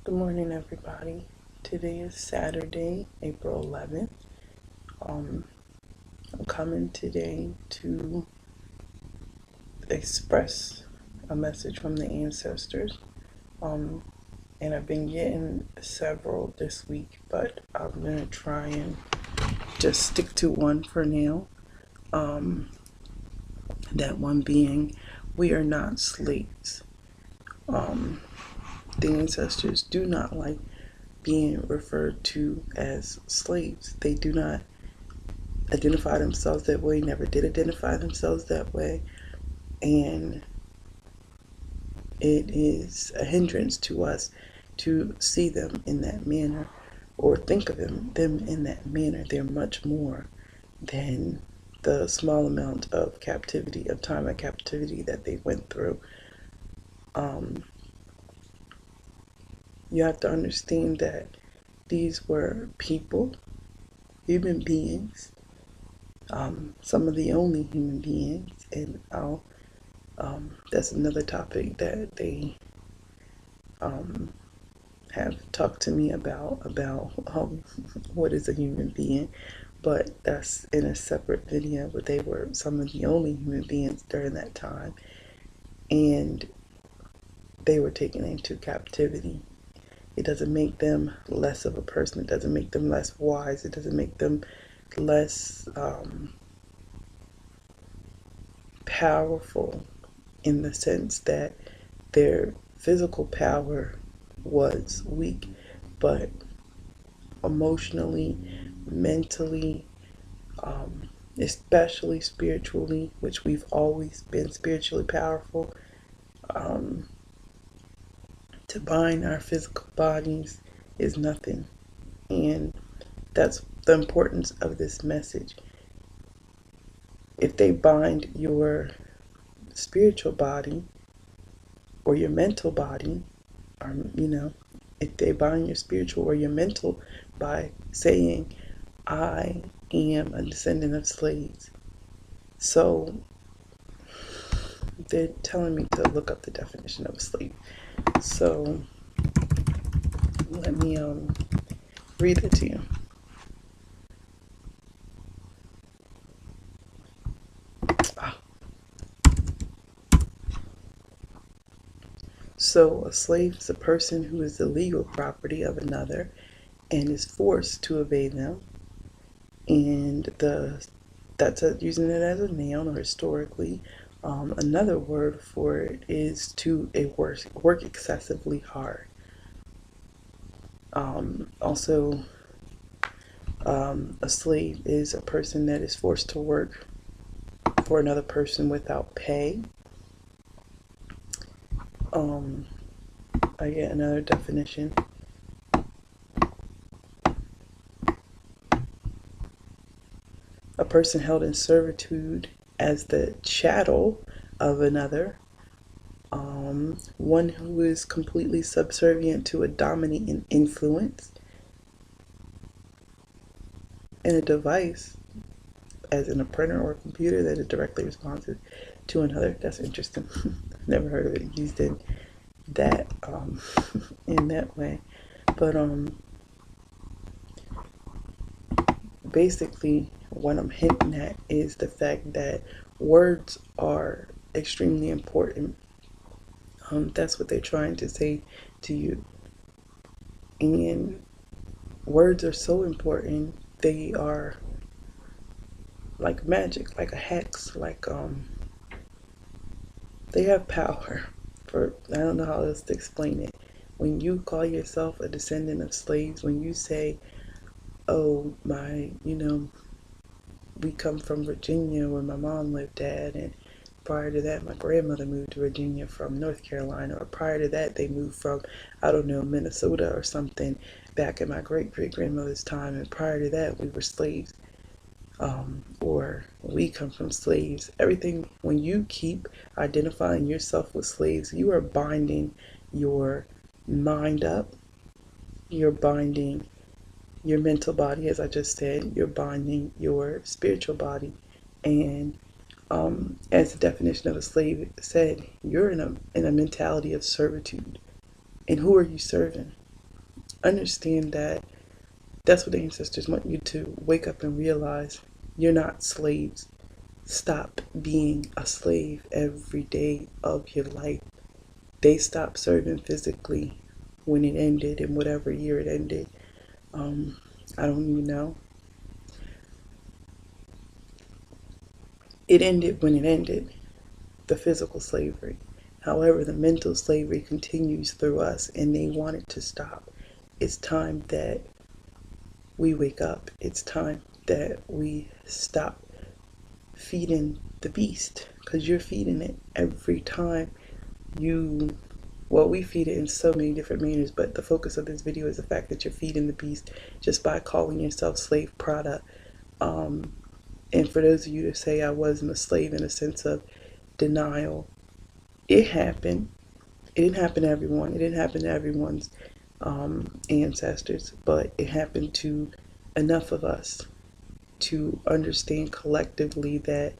Good morning, everybody. Today is Saturday, April 11th. I'm coming today to express a message from the ancestors. Um, and I've been getting several this week, but I'm going to try and just stick to one for now. That one being, we are not slaves. The ancestors do not like being referred to as slaves. They do not identify themselves that way, never did identify themselves that way, and it is a hindrance to us to see them in that manner or think of them in that manner. They're much more than the small amount of captivity, of time of captivity that they went through. You have to understand that these were people, human beings, some of the only human beings, and that's another topic that they have talked to me about what is a human being, but that's in a separate video. But they were some of the only human beings during that time, and they were taken into captivity. It doesn't make them less of a person. It doesn't make them less wise. It doesn't make them less powerful in the sense that their physical power was weak, but emotionally, mentally, especially spiritually, which we've always been spiritually powerful, to bind our physical bodies is nothing. And that's the importance of this message. If they bind your spiritual body or your mental body, or, if they bind your spiritual or your mental by saying, I am a descendant of slaves. So they're telling me to look up the definition of a slave. So let me read it to you. So a slave is a person who is the legal property of another and is forced to obey them. And that's using it as a noun, or historically. Another word for it is to work excessively hard. Also, a slave is a person that is forced to work for another person without pay. I get another definition. A person held in servitude as the chattel of another. One who is completely subservient to a dominating influence. And a device, as in a printer or a computer, that is directly responsive to another. That's interesting. Never heard of it used in that in that way. But basically what I'm hinting at is the fact that words are extremely important. That's what they're trying to say to you. And words are so important. They are like magic, like a hex, like they have power. For I don't know how else to explain it. When you call yourself a descendant of slaves, when you say, oh, we come from Virginia where my mom lived at, and prior to that my grandmother moved to Virginia from North Carolina, or prior to that they moved from, I don't know, Minnesota or something back in my great-great-grandmother's time, and prior to that we were slaves, or we come from slaves. Everything, when you keep identifying yourself with slaves, you are binding your mind up, you're binding your mental body, as I just said, you're binding your spiritual body. And as the definition of a slave said, you're in a mentality of servitude. And who are you serving? understand that that's what the ancestors want you to wake up and realize. You're not slaves. Stop being a slave every day of your life. They stopped serving physically when it ended, in whatever year it ended. I don't even know. It ended when it ended, the physical slavery. However, the mental slavery continues through us, and they want it to stop. It's time that we wake up. It's time that we stop feeding the beast, because you're feeding it every time you, well, we feed it in so many different manners, but the focus of this video is the fact that you're feeding the beast just by calling yourself slave product. And for those of you to say I wasn't a slave in a sense of denial, it happened. It didn't happen to everyone. It didn't happen to everyone's ancestors, but it happened to enough of us to understand collectively that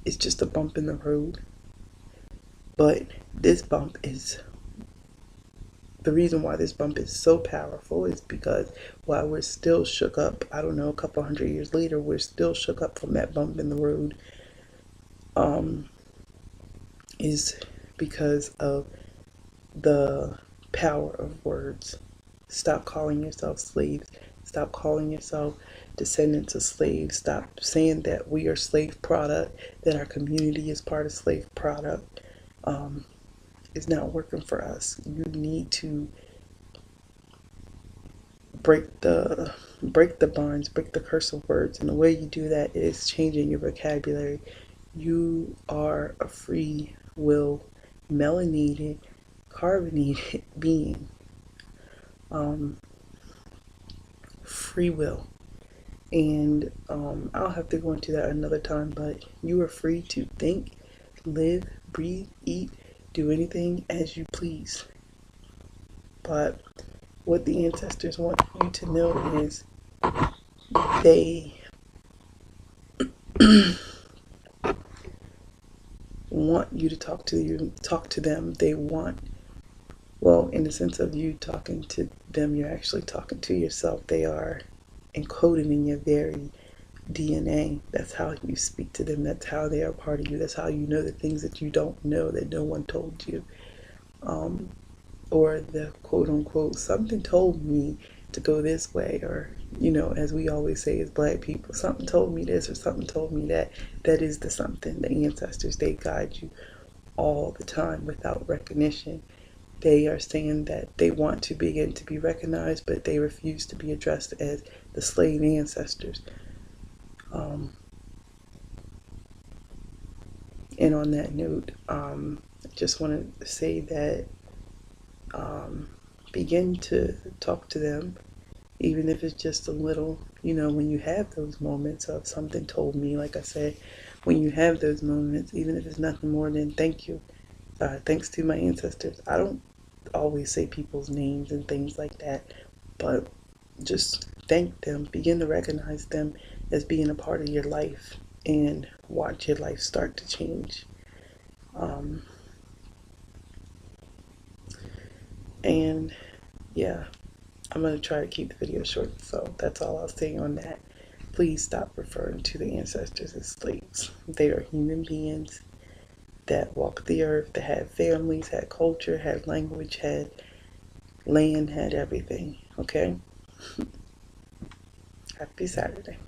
it's just a bump in the road. But this bump is, the reason why this bump is so powerful is because while we're still shook up, I don't know, a couple hundred years later, we're still shook up from that bump in the road, is because of the power of words. Stop calling yourself slaves. Stop calling yourself descendants of slaves. Stop saying that we are slave product, that our community is part of slave product. It's not working for us. You need to break the bonds, break the curse of words, and the way you do that is changing your vocabulary. You are a free will, melanated, carbonated being. Free will. And I'll have to go into that another time, but you are free to think, live, breathe, eat, do anything as you please. But what the ancestors want you to know is they want you to talk to them. They want, well, in the sense of you talking to them, you're actually talking to yourself. They are encoded in your very DNA. That's how you speak to them. That's how they are part of you. That's how you know the things that you don't know, that no one told you. Or the quote unquote, something told me to go this way, or, you know, as we always say as Black people, something told me this or something told me that. That is the something. The ancestors, they guide you all the time without recognition. They are saying that they want to begin to be recognized, but they refuse to be addressed as the slave ancestors. And on that note, I just want to say that begin to talk to them, even if it's just a little, you know, when you have those moments of something told me, like I said, when you have those moments, even if it's nothing more than thank you, thanks to my ancestors. I don't always say people's names and things like that, but just thank them, begin to recognize them as being a part of your life, and watch your life start to change. And yeah, I'm going to try to keep the video short, so that's all I'll say on that. Please stop referring to the ancestors as slaves. They are human beings that walked the earth, that had families, had culture, had language, had land, had everything. Okay? Happy Saturday.